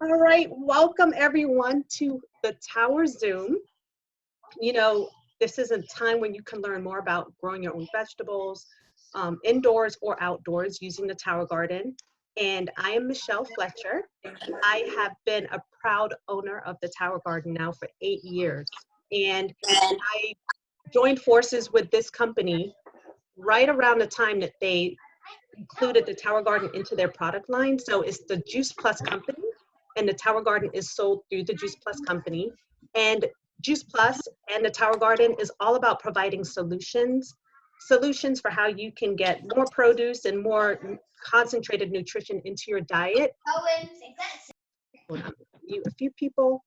All right, welcome everyone to the Tower Zoom. You know, this is a time when you can learn more about growing your own vegetables, indoors or outdoors using the Tower Garden. And I am Michelle Fletcher. I have been a proud owner of the Tower Garden now for 8 years. And I joined forces with this company right around the time that they included the Tower Garden into their product line. So it's the Juice Plus company, and the Tower Garden is sold through the Juice Plus company. And Juice Plus and the Tower Garden is all about providing solutions for how you can get more produce and more concentrated nutrition into your diet. Hold on, mute a few people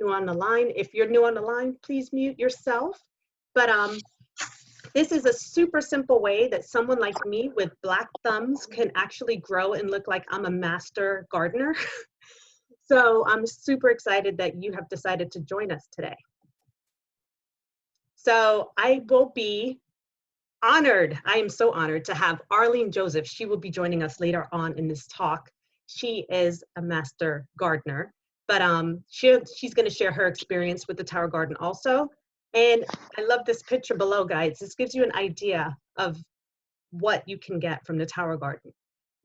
new on the line. If you're new on the line, please mute yourself. But this is a super simple way that someone like me with black thumbs can actually grow and look like I'm a master gardener. So I'm super excited that you have decided to join us today. So I will be honored. I am so honored to have Arlene Joseph. She will be joining us later on in this talk. She is a master gardener, but she's going to share her experience with the Tower Garden also. And I love this picture below, guys. This gives you an idea of what you can get from the Tower Garden.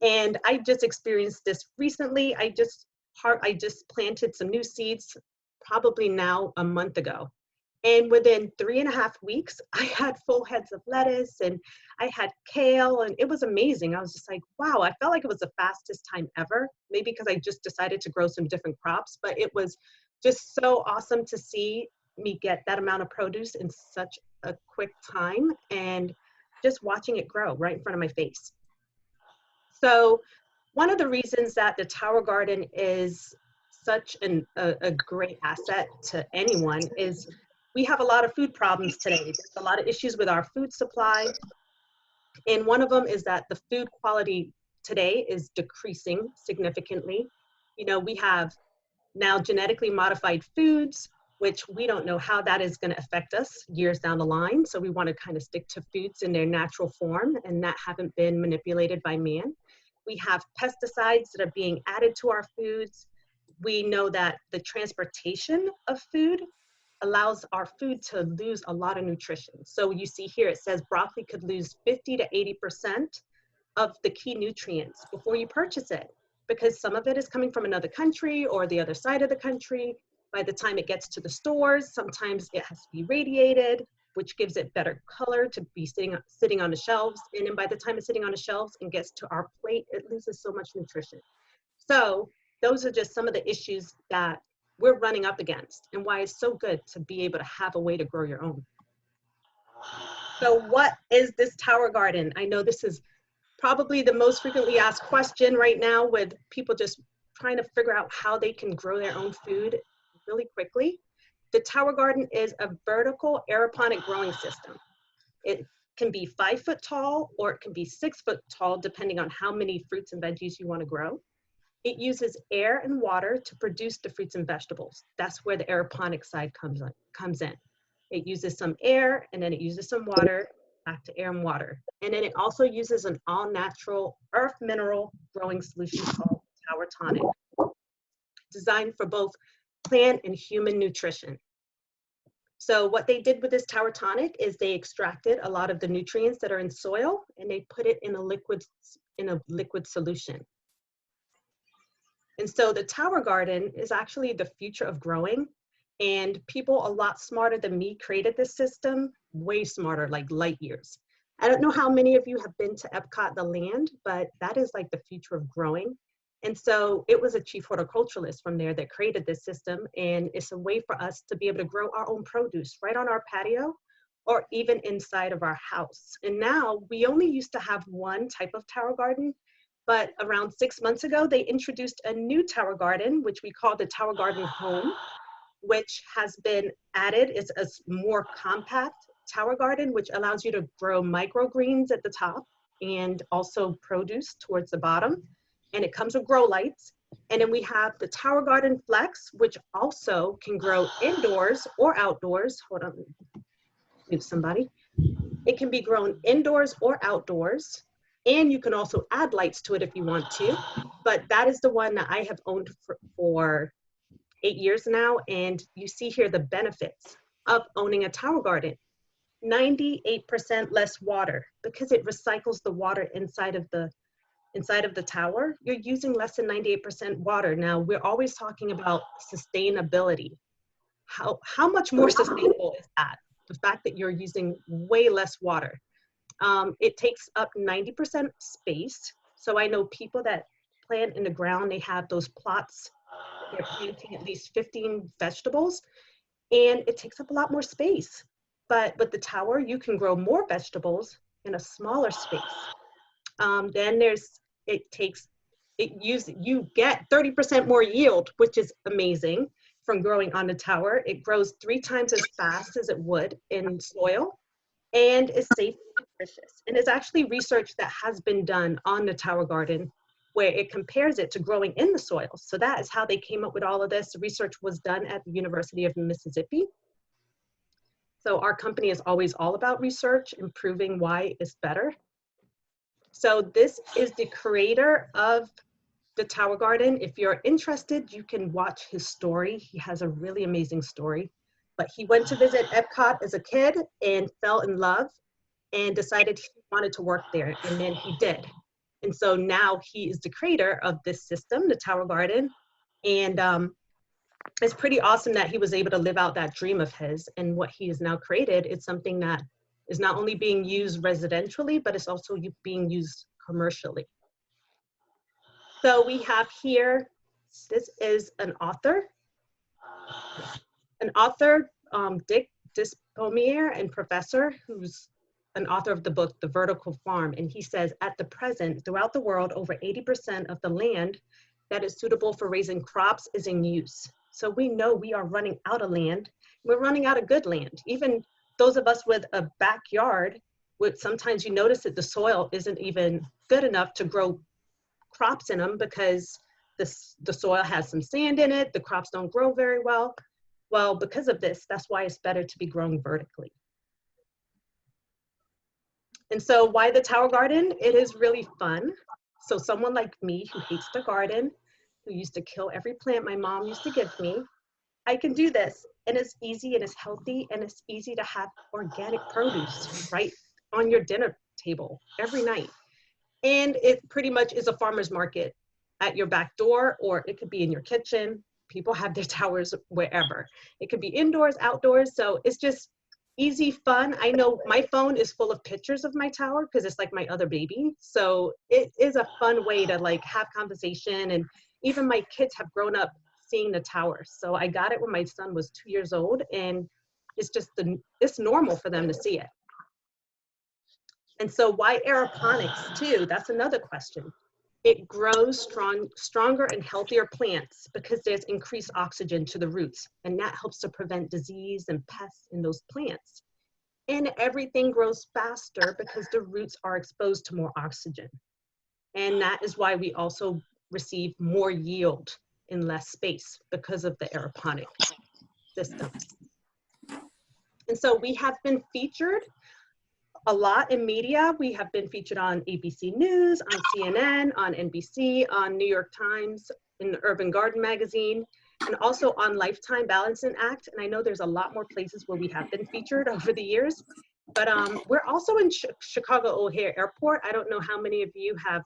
And I just experienced this recently. I just planted some new seeds probably now a month ago. And within 3.5 weeks, I had full heads of lettuce and I had kale, and it was amazing. I was just like, wow, I felt like it was the fastest time ever. Maybe because I just decided to grow some different crops, but it was just so awesome to see me get that amount of produce in such a quick time and just watching it grow right in front of my face. So one of the reasons that the Tower Garden is such a great asset to anyone is we have a lot of food problems today. There's a lot of issues with our food supply. And one of them is that the food quality today is decreasing significantly. You know, we have now genetically modified foods, which we don't know how that is going to affect us years down the line. So we want to kind of stick to foods in their natural form and that haven't been manipulated by man. We have pesticides that are being added to our foods. We know that the transportation of food allows our food to lose a lot of nutrition. So you see here, it says broccoli could lose 50 to 80% of the key nutrients before you purchase it, because some of it is coming from another country or the other side of the country. By the time it gets to the stores, sometimes it has to be radiated, which gives it better color to be sitting on the shelves. And then by the time it's sitting on the shelves and gets to our plate, it loses so much nutrition. So those are just some of the issues that we're running up against and why it's so good to be able to have a way to grow your own. So what is this Tower Garden? I know this is probably the most frequently asked question right now with people just trying to figure out how they can grow their own food really quickly. The Tower Garden is a vertical aeroponic growing system. It can be 5 foot tall or it can be 6 foot tall depending on how many fruits and veggies you want to grow. It uses air and water to produce the fruits and vegetables. That's where the aeroponic side comes in. It uses some air and then it uses some water, back to air and water. And then it also uses an all-natural earth mineral growing solution called Tower Tonic, designed for both plant and human nutrition. So what they did with this Tower Tonic is they extracted a lot of the nutrients that are in soil and they put it in a liquid solution. And so the Tower Garden is actually the future of growing, and people a lot smarter than me created this system, way smarter, like light years. I don't know how many of you have been to Epcot, the land, but that is like the future of growing. And so it was a chief horticulturalist from there that created this system, and it's a way for us to be able to grow our own produce right on our patio or even inside of our house. And now we only used to have one type of Tower Garden, but around 6 months ago, they introduced a new Tower Garden, which we call the Tower Garden Home, which has been added. It's a more compact Tower Garden, which allows you to grow microgreens at the top and also produce towards the bottom. And it comes with grow lights. And then we have the Tower Garden Flex, which also can grow indoors or outdoors. Hold on, mute somebody. It can be grown indoors or outdoors. And you can also add lights to it if you want to. But that is the one that I have owned for 8 years now. And you see here the benefits of owning a tower garden. 98% less water because it recycles the water inside of the tower. You're using less than 98% water. Now, we're always talking about sustainability. How much more sustainable is that? The fact that you're using way less water. It takes up 90% space. So I know people that plant in the ground, they have those plots, they're planting at least 15 vegetables, and it takes up a lot more space. But with the tower, you can grow more vegetables in a smaller space. Then you get 30% more yield, which is amazing from growing on the tower. It grows 3 times as fast as it would in soil and is safe and nutritious. And it's actually research that has been done on the tower garden where it compares it to growing in the soil. So that is how they came up with all of this. The research was done at the University of Mississippi. So our company is always all about research and proving why it's better. So this is the creator of the Tower Garden. If you're interested, you can watch his story. He has a really amazing story. But he went to visit Epcot as a kid and fell in love and decided he wanted to work there, and then he did. And so now he is the creator of this system, the Tower Garden. And it's pretty awesome that he was able to live out that dream of his. And what he has now created is something that is not only being used residentially, but it's also being used commercially. So we have here, this is an author, Dick Dispomier, and professor, who's an author of the book, The Vertical Farm. And he says, at the present, throughout the world, over 80% of the land that is suitable for raising crops is in use. So we know we are running out of land. We're running out of good land. Even those of us with a backyard, sometimes you notice that the soil isn't even good enough to grow crops in them because the soil has some sand in it, the crops don't grow very well. Well, because of this, that's why it's better to be growing vertically. And so why the Tower Garden? It is really fun. So someone like me who hates the garden, who used to kill every plant my mom used to give me, I can do this. And it's easy and it's healthy and it's easy to have organic produce right on your dinner table every night. And it pretty much is a farmer's market at your back door, or it could be in your kitchen. People have their towers wherever. It could be indoors, outdoors. So it's just easy fun. I know my phone is full of pictures of my tower because it's like my other baby. So it is a fun way to like have conversation. And even my kids have grown up seeing the tower. So I got it when my son was 2 years old, and it's just it's normal for them to see it. And so why aeroponics too? That's another question. It grows stronger and healthier plants because there's increased oxygen to the roots, and that helps to prevent disease and pests in those plants. And everything grows faster because the roots are exposed to more oxygen. And that is why we also receive more yield in less space because of the aeroponic systems. And so we have been featured a lot in media. We have been featured on ABC News, on CNN, on NBC, on New York Times, in the Urban Garden magazine, and also on Lifetime Balancing Act. And I know there's a lot more places where we have been featured over the years, but we're also in Chicago O'Hare Airport. I don't know how many of you have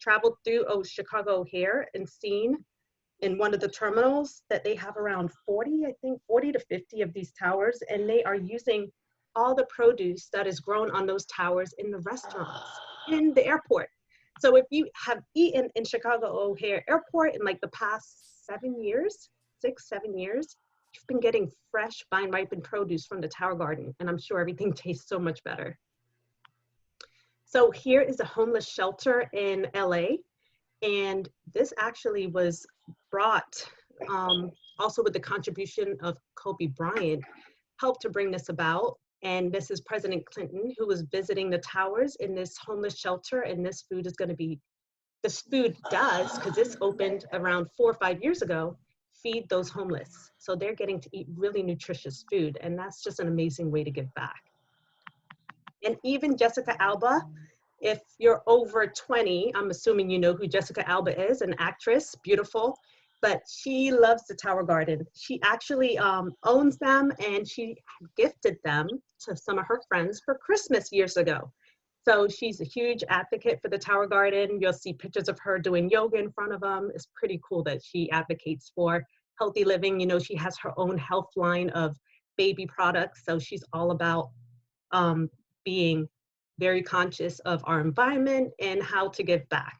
traveled through Chicago O'Hare and seen in one of the terminals that they have around 40 to 50 of these towers, and they are using all the produce that is grown on those towers in the restaurants in the airport. So if you have eaten in Chicago O'Hare Airport in like the past 7 years, 6-7 years, you've been getting fresh vine ripened produce from the Tower Garden, and I'm sure everything tastes so much better. So here is a homeless shelter in LA, and this actually was brought also with the contribution of Kobe Bryant, helped to bring this about. And this is President Clinton, who was visiting the towers in this homeless shelter. And this food does, because this opened around 4 or 5 years ago, feed those homeless. So they're getting to eat really nutritious food. And that's just an amazing way to give back. And even Jessica Alba If you're over 20, I'm assuming you know who Jessica Alba is, an actress, beautiful, but she loves the Tower Garden. She actually owns them, and she gifted them to some of her friends for Christmas years ago. So she's a huge advocate for the Tower Garden. You'll see pictures of her doing yoga in front of them. It's pretty cool that she advocates for healthy living. You know, she has her own health line of baby products. So she's all about being very conscious of our environment and how to give back.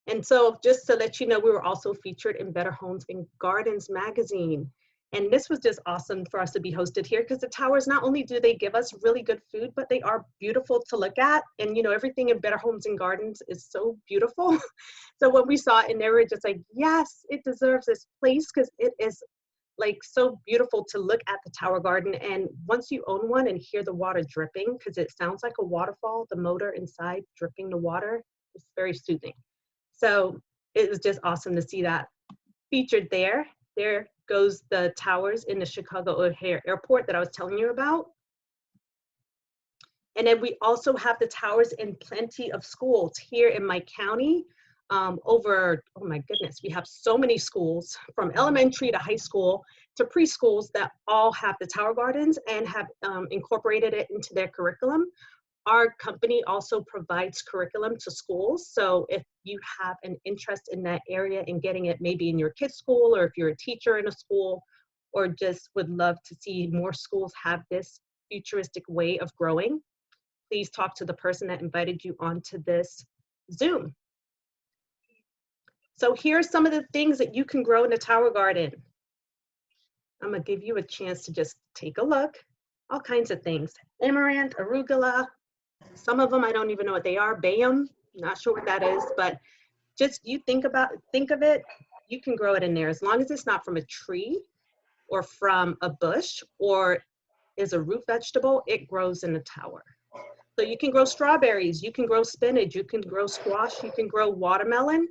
And so just to let you know, we were also featured in Better Homes and Gardens magazine. And this was just awesome for us to be hosted here, because the towers, not only do they give us really good food, but they are beautiful to look at. And you know, everything in Better Homes and Gardens is so beautiful. So when we saw it, and they were just like, yes, it deserves this place, because it is like so beautiful to look at the Tower Garden. And once you own one and hear the water dripping, because it sounds like a waterfall, the motor inside dripping the water, it's very soothing. So it was just awesome to see that featured there. There goes the towers in the Chicago O'Hare Airport that I was telling you about. And then we also have the towers in plenty of schools here in my county. Over, oh my goodness, we have so many schools, from elementary to high school to preschools, that all have the Tower Gardens and have incorporated it into their curriculum. Our company also provides curriculum to schools. So if you have an interest in that area and getting it maybe in your kid's school, or if you're a teacher in a school, or just would love to see more schools have this futuristic way of growing, please talk to the person that invited you onto this Zoom. So here's some of the things that you can grow in the Tower Garden. I'm gonna give you a chance to just take a look. All kinds of things. Amaranth, arugula, some of them I don't even know what they are. Bayum, not sure what that is, but just you think of it, you can grow it in there, as long as it's not from a tree or from a bush or is a root vegetable, it grows in the tower. So you can grow strawberries, you can grow spinach, you can grow squash, you can grow watermelon,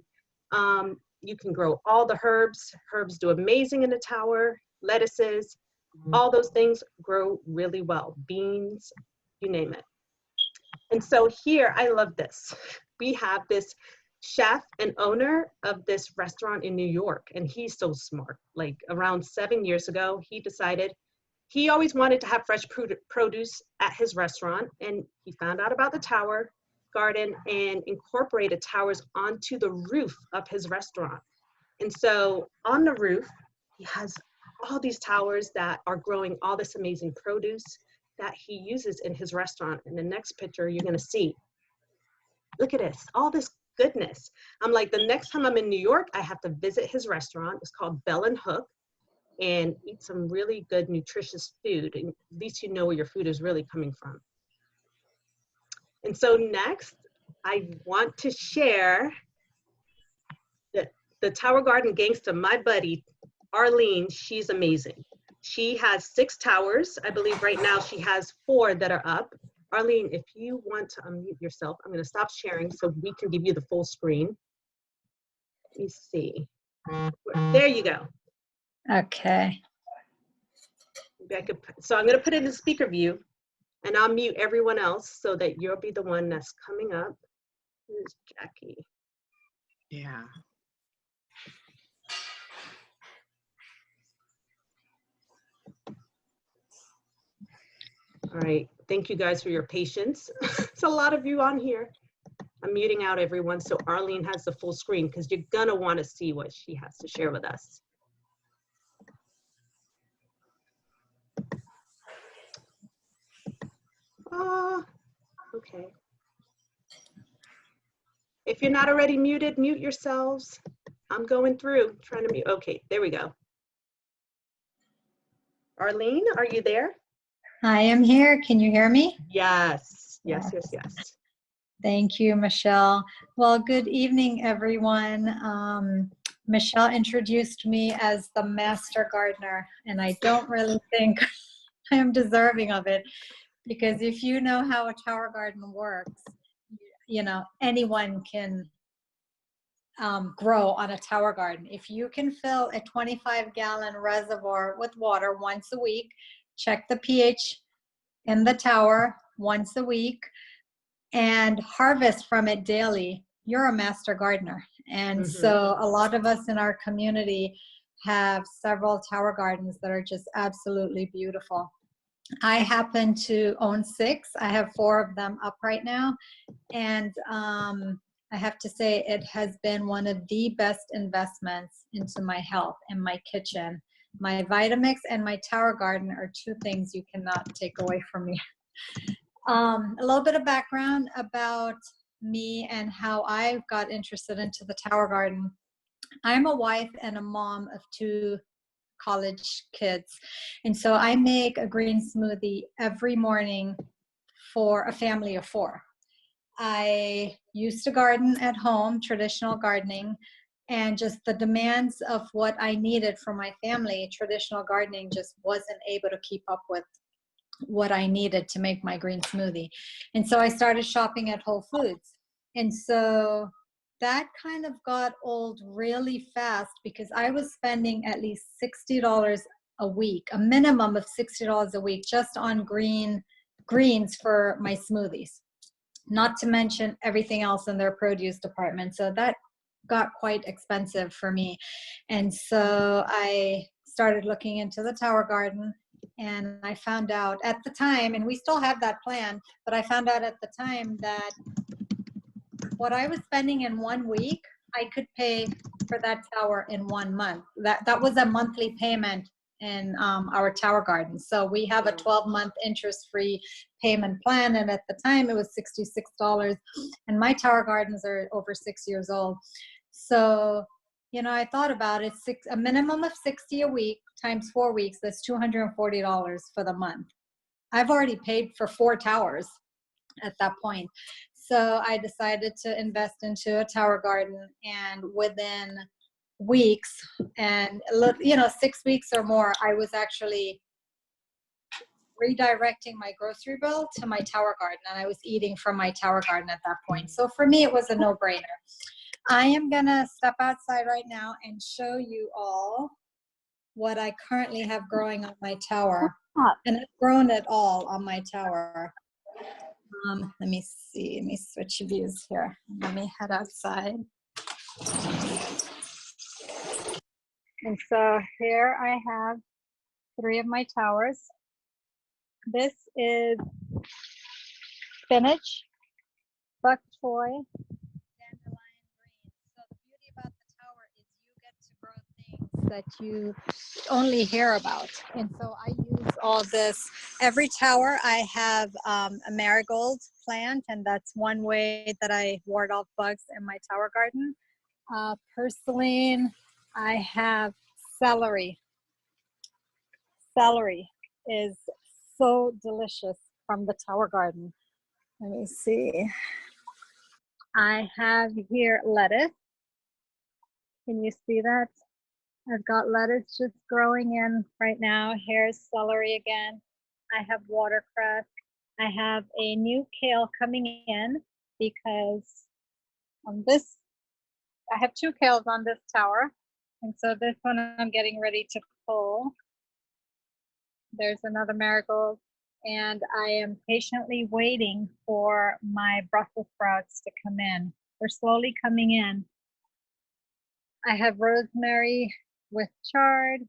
you can grow all the herbs. Herbs do amazing in the tower, lettuces, all those things grow really well. Beans, you name it. And so here, I love this. We have this chef and owner of this restaurant in New York, and he's so smart. Like around 7 years ago, he decided he always wanted to have fresh produce at his restaurant, and he found out about the Tower Garden and incorporated towers onto the roof of his restaurant. And so on the roof, he has all these towers that are growing all this amazing produce that he uses in his restaurant. In the next picture, you're gonna see, look at this, all this goodness. I'm like, the next time I'm in New York, I have to visit his restaurant. It's called Bell and Hook, and eat some really good, nutritious food. And at least you know where your food is really coming from. And so next, I want to share the Tower Garden gangster, my buddy, Arlene. She's amazing. She has 6 towers. I believe right now she has 4 that are up. Arlene, if you want to unmute yourself, I'm going to stop sharing so we can give you the full screen. Let me see. There you go. Okay. So I'm going to put it in the speaker view, and I'll mute everyone else so that you'll be the one that's coming up. Who's Jackie? Yeah. All right, thank you guys for your patience. It's a lot of you on here. I'm muting out everyone so Arlene has the full screen, because you're gonna want to see what she has to share with us. Okay. If you're not already muted, mute yourselves. I'm going through, trying to mute. Okay, there we go. Arlene, are you there? I am here. Can you hear me? Yes, yes, yes, yes. Thank you, Michelle. Well, good evening, everyone. Michelle introduced me as the master gardener, and I don't really think I am deserving of it, because if you know how a tower garden works, you know, anyone can grow on a tower garden. If you can fill a 25-gallon reservoir with water once a week, check the pH in the tower once a week, and harvest from it daily, you're a master gardener. And so a lot of us in our community have several tower gardens that are just absolutely beautiful. I happen to own 6. I have 4 of them up right now. And I have to say it has been one of the best investments into my health and my kitchen. My Vitamix and my tower garden are 2 things you cannot take away from me. A little bit of background about me and how I got interested into the tower garden. I'm a wife and a mom of 2 college kids. And so I make a green smoothie every morning for a family of 4. I used to garden at home, traditional gardening, and just the demands of what I needed for my family, traditional gardening just wasn't able to keep up with what I needed to make my green smoothie. And so I started shopping at Whole Foods. And so that kind of got old really fast because I was spending at least $60 a week, a minimum of $60 a week just on greens for my smoothies, not to mention everything else in their produce department. So that got quite expensive for me. And so I started looking into the tower garden, and I found out at the time, and we still have that plan, but I found out at the time that what I was spending in 1 week, I could pay for that tower in 1 month. That was a monthly payment in our tower garden. So we have a 12-month interest-free payment plan, and at the time it was $66. And my tower gardens are over 6 years old. So, you know, I thought about it, a minimum of 60 a week times 4 weeks, that's $240 for the month. I've already paid for 4 towers at that point. So I decided to invest into a tower garden, and within weeks, and 6 weeks or more, I was actually redirecting my grocery bill to my tower garden, and I was eating from my tower garden at that point. So for me, it was a no-brainer. I am gonna step outside right now and show you all what I currently have growing on my tower. And I've grown it all on my tower. Let me see, let me switch views here. Let me head outside. And so here I have 3 of my towers. This is spinach, bok choy, dandelion greens. So the beauty about the tower is you get to grow things that you only hear about. And so I use all this. Every tower I have a marigold plant, and that's one way that I ward off bugs in my tower garden. Purslane, I have celery. Celery is so delicious from the tower garden. Let me see. I have here lettuce. Can you see that? I've got lettuce just growing in right now. Here's celery again. I have watercress. I have a new kale coming in because on this, I have 2 kales on this tower. And so this one I'm getting ready to pull. There's another marigold. And I am patiently waiting for my Brussels sprouts to come in. They're slowly coming in. I have rosemary with chard,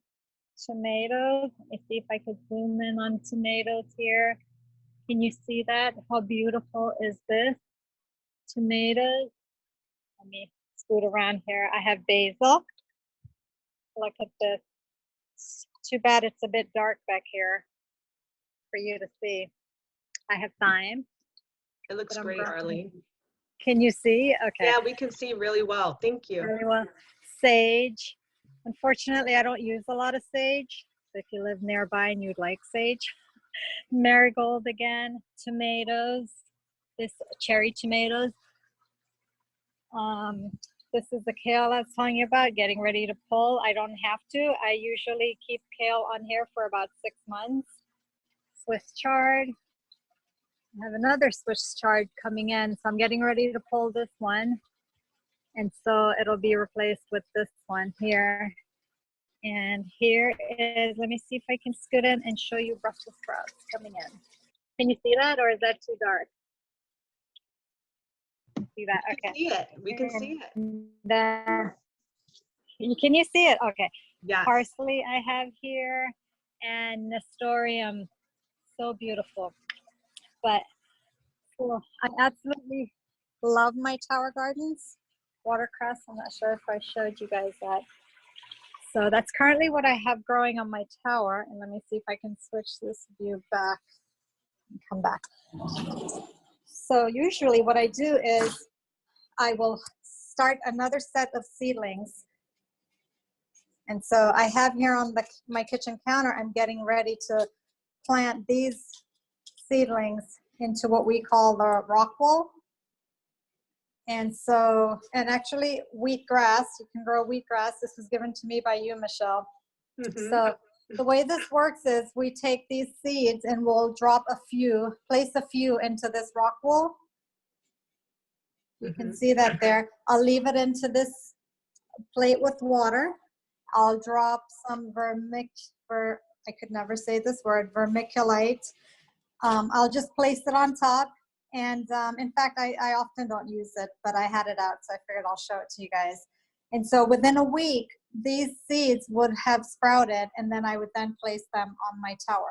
tomatoes. Let me see if I could zoom in on tomatoes here. Can you see that? How beautiful is this? Tomatoes. Let me scoot around here. I have basil. Look at this. It's too bad it's a bit dark back here for you to see. I have thyme. It looks great, Arlene. Can you see? Okay. Yeah, we can see really well. Thank you. Really well. Sage. Unfortunately, I don't use a lot of sage. So if you live nearby and you'd like sage. Marigold again. Tomatoes. This cherry tomatoes. This is the kale I was telling you about, getting ready to pull. I don't have to. I usually keep kale on here for about 6 months. Swiss chard. I have another Swiss chard coming in, so I'm getting ready to pull this one. And so it'll be replaced with this one here. And here is, let me see if I can scoot in and show you Brussels sprouts coming in. Can you see that, or is that too dark? see that. We can Okay. see it. We can see it. And then, can you see it? Okay. Yes. Parsley I have here, and Nestorium, so beautiful. But cool. I absolutely love my tower gardens. Watercress, I'm not sure if I showed you guys that. So that's currently what I have growing on my tower. And let me see if I can switch this view back and come back. So usually what I do is I will start another set of seedlings. And so I have here on my kitchen counter, I'm getting ready to plant these seedlings into what we call the rock wool. And so, and actually wheatgrass, you can grow wheatgrass. This was given to me by you, Michelle. So the way this works is we take these seeds and we'll drop a few, place a few into this rock wool. You can see that there. I'll leave it into this plate with water. I'll drop some I could never say this word, vermiculite. I'll just place it on top. And in fact, I often don't use it, but I had it out, so I figured I'll show it to you guys. And so within a week, these seeds would have sprouted, and then I would then place them on my tower.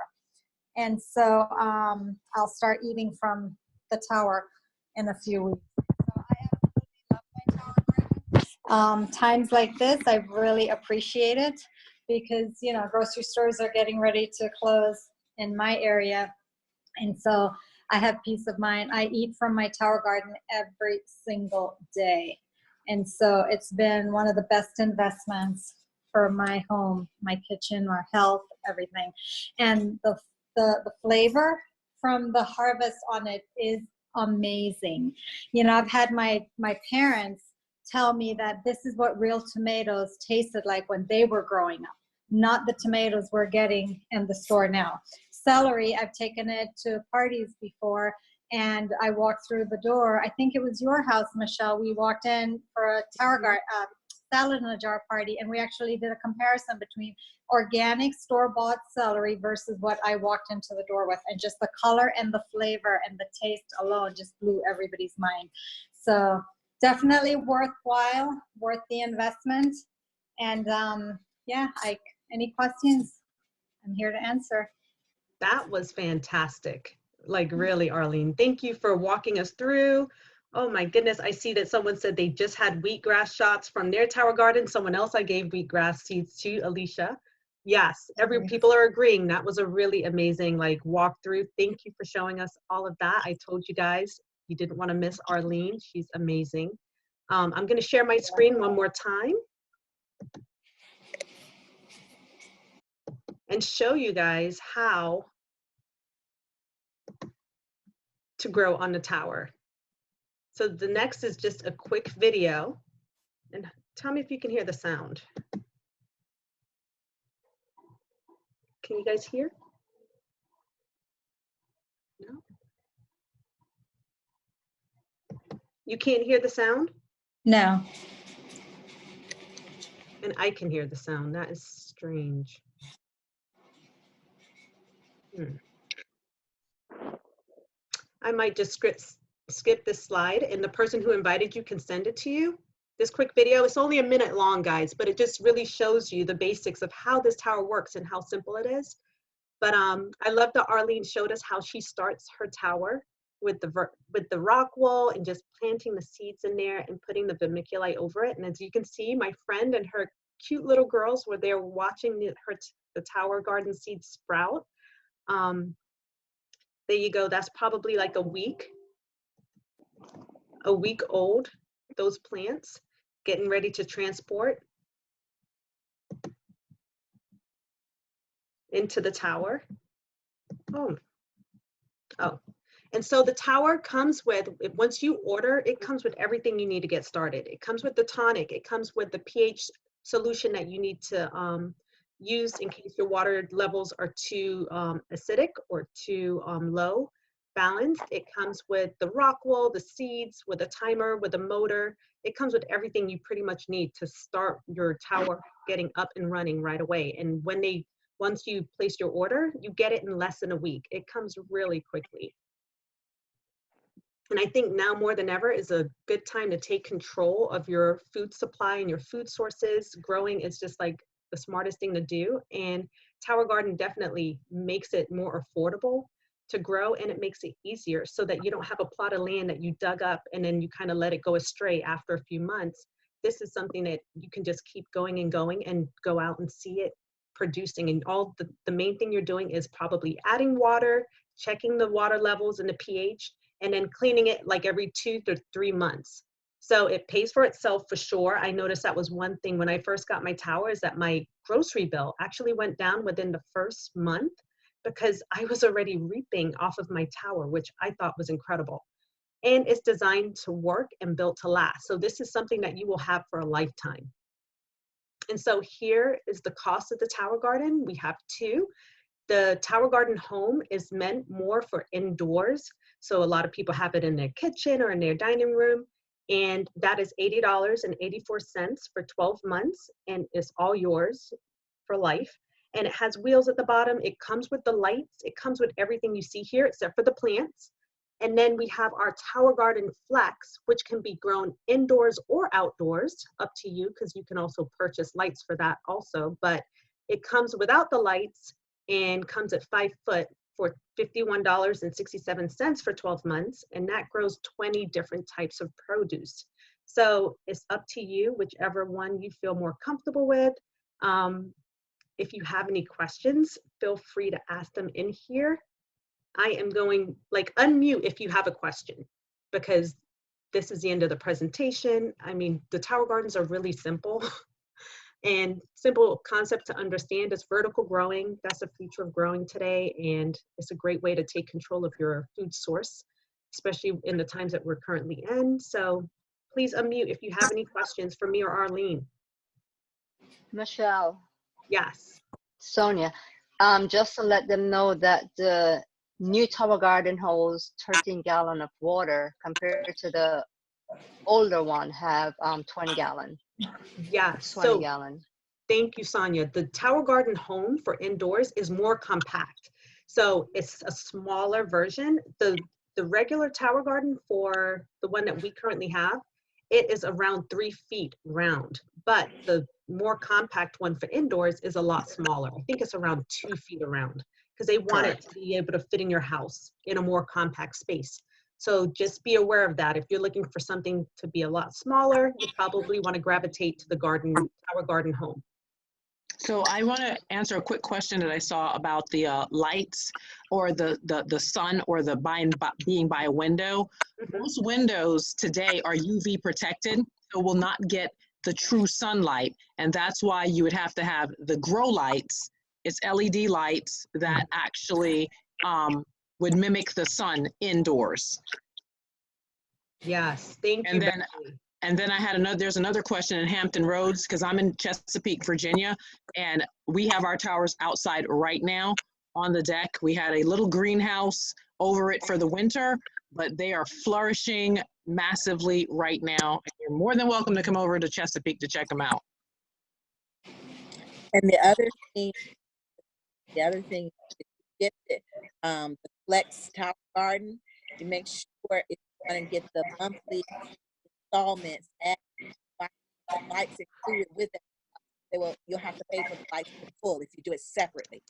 And so I'll start eating from the tower in a few weeks. So I absolutely love my tower garden. Times like this, I really appreciate it because, you know, grocery stores are getting ready to close in my area. And so I have peace of mind. I eat from my tower garden every single day. And so it's been one of the best investments for my home, my kitchen, our health, everything. And the flavor from the harvest on it is amazing. You know, I've had my parents tell me that this is what real tomatoes tasted like when they were growing up, not the tomatoes we're getting in the store now. Celery, I've taken it to parties before, and I walked through the door. I think it was your house, Michelle. We walked in for a tower garden salad in a jar party, and we actually did a comparison between organic store-bought celery versus what I walked into the door with, and just the color and the flavor and the taste alone just blew everybody's mind. So definitely worthwhile, worth the investment. And yeah, any questions, I'm here to answer. That was fantastic. Like really, Arlene, thank you for walking us through. Oh my goodness, I see that someone said they just had wheatgrass shots from their tower garden. Someone else I gave wheatgrass seeds to, Alicia. Yes, people are agreeing. That was a really amazing like walkthrough. Thank you for showing us all of that. I told you guys you didn't want to miss Arlene. She's amazing. I'm going to share my screen one more time and show you guys how to grow on the tower. So the next is just a quick video, and tell me if you can hear the sound. Can you guys hear? No? You can't hear the sound? No. And I can hear the sound. That is strange. I might just skip this slide, and the person who invited you can send it to you. This quick video, it's only a minute long, guys, but it just really shows you the basics of how this tower works and how simple it is. But I love that Arlene showed us how she starts her tower with the rock wool and just planting the seeds in there and putting the vermiculite over it. And as you can see, my friend and her cute little girls were there watching the tower garden seeds sprout. There you go. That's probably like a week old, those plants, getting ready to transport into the tower. Oh, and so the tower comes with, once you order, it comes with everything you need to get started. It comes with the tonic. It comes with the pH solution that you need to use in case your water levels are too acidic or too low balanced. It comes with the rock wool, the seeds, with a timer, with a motor. It comes with everything you pretty much need to start your tower getting up and running right away. And once you place your order, you get it in less than a week. It comes really quickly. And I think now more than ever is a good time to take control of your food supply and your food sources. Growing is just like the smartest thing to do. And Tower Garden definitely makes it more affordable to grow, and it makes it easier so that you don't have a plot of land that you dug up and then you kind of let it go astray after a few months. This is something that you can just keep going and go out and see it producing. And all the main thing you're doing is probably adding water, checking the water levels and the pH, and then cleaning it like every 2 to 3 months. So it pays for itself for sure. I noticed that was one thing when I first got my tower, is that my grocery bill actually went down within the first month because I was already reaping off of my tower, which I thought was incredible. And it's designed to work and built to last. So this is something that you will have for a lifetime. And so here is the cost of the Tower Garden. We have two. The Tower Garden Home is meant more for indoors. So a lot of people have it in their kitchen or in their dining room. And that is $80.84 for 12 months. And it's all yours for life. And it has wheels at the bottom. It comes with the lights. It comes with everything you see here except for the plants. And then we have our Tower Garden Flex, which can be grown indoors or outdoors, up to you, because you can also purchase lights for that also. But it comes without the lights and comes at 5 foot for $51.67 for 12 months. And that grows 20 different types of produce. So it's up to you, whichever one you feel more comfortable with. If you have any questions, feel free to ask them in here. I am going, like, unmute if you have a question, because this is the end of the presentation. I mean, the Tower Gardens are really simple and simple concept to understand. Is vertical growing. That's the future of growing today. And it's a great way to take control of your food source, especially in the times that we're currently in. So please unmute if you have any questions for me or Arlene. Michelle, Yes. Sonia, just to let them know that the new Tower Garden holds 13 gallon of water compared to the older one have 20 gallon. Yes. 20 So gallon. thank you, Sonia. The Tower Garden Home for indoors is more compact. So it's a smaller version. The regular Tower Garden, for the one that we currently have, it is around 3 feet round. But the more compact one for indoors is a lot smaller. I think it's around 2 feet around, because they want it to be able to fit in your house in a more compact space. So just be aware of that. If you're looking for something to be a lot smaller, you probably want to gravitate to the Tower Garden Home. So I want to answer a quick question that I saw about the lights, or the sun, or the being by a window. Mhm. Most windows today are UV protected, so will not get the true sunlight, and that's why you would have to have the grow lights. It's LED lights that actually would mimic the sun indoors. Yes, thank you, And then Becky. And then I had there's another question in Hampton Roads, because I'm in Chesapeake, Virginia, and we have our towers outside right now on the deck. We had a little greenhouse over it for the winter, but they are flourishing massively right now. You're more than welcome to come over to Chesapeake to check them out. And the other thing, if you get the Flex Tower Garden, you make sure if you want to get the monthly installments and the lights included with it, you'll have to pay for the lights in full if you do it separately.